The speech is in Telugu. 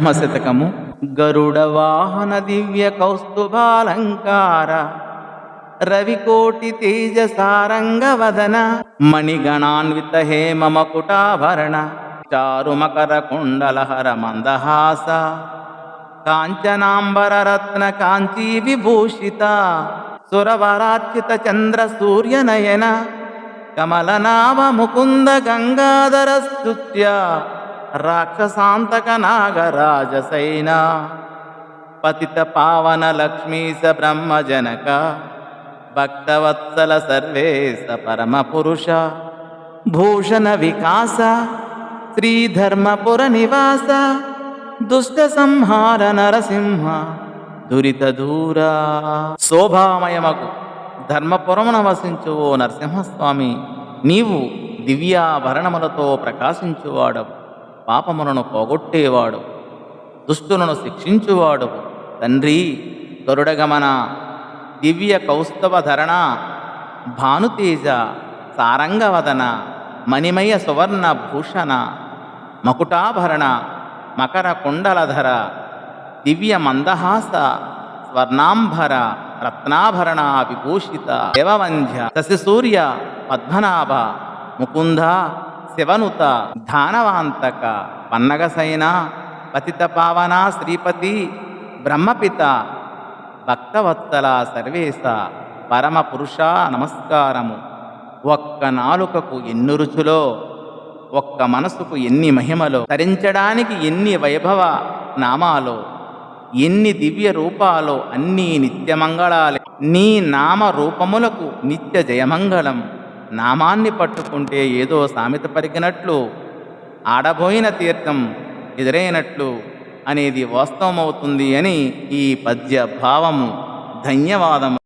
మశతకము గరుడ వాహన దివ్య కౌస్తుభాలంకార రవికోటి తేజ సారంగ వదన మణిగణాన్విత హేమ మకుటాభరణ చారు మకర కుండలహర మందహాస కాంచనాంబర రత్న కాంచీ విభూషిత సురవరార్చిత చంద్ర సూర్యనయన కమలనామ ముకుంద గంగాధర స్తుత్య రాక్షసాంతక నాగరాజసైన పతిత పావన లక్ష్మీశ బ్రహ్మజనక భక్తవత్సల సర్వేశ పరమ పురుష భూషణ వికాస శ్రీధర్మపుర నివాస దుష్ట సంహార నరసింహ దురిత దూరా. శోభామయమగు ధర్మపురమున వసించు ఓ నరసింహస్వామి, నీవు దివ్యాభరణములతో ప్రకాశించువాడవు, పాపములను పోగొట్టేవాడు, దుష్టులను శిక్షించువాడు. తండ్రి గరుడగమన, దివ్య కౌస్తవధరణ, భానుతేజ, సారంగవదన, మణిమయ సువర్ణ భూషణ, మకుటాభరణ, మకర కుండలధర, దివ్య మందహాస, స్వర్ణాంబర, రత్నాభరణ విభూషిత, దేవవంధ్య, శశిసూర్య, పద్మనాభ, ముకుంద, శివనుత, ధానవాంతక, పన్నగసైన, పతిత పావన శ్రీపతి, బ్రహ్మపిత, భక్తవత్సల సర్వేశ పరమ పురుష నమస్కారము. ఒక్క నాలుకకు ఎన్ని రుచులో, ఒక్క మనసుకు ఎన్ని మహిమలో, తరించడానికి ఎన్ని వైభవ నామాలో, ఎన్ని దివ్య రూపాలో, అన్నీ నిత్యమంగళాలే. నీ నామ రూపములకు నిత్య జయమంగళం. నామాన్ని పట్టుకుంటే ఏదో సామెత పలికినట్లు, ఆడబోయిన తీర్థం ఎదురైనట్లు అనేది వాస్తవమవుతుంది అని ఈ పద్య భావము. ధన్యవాదము.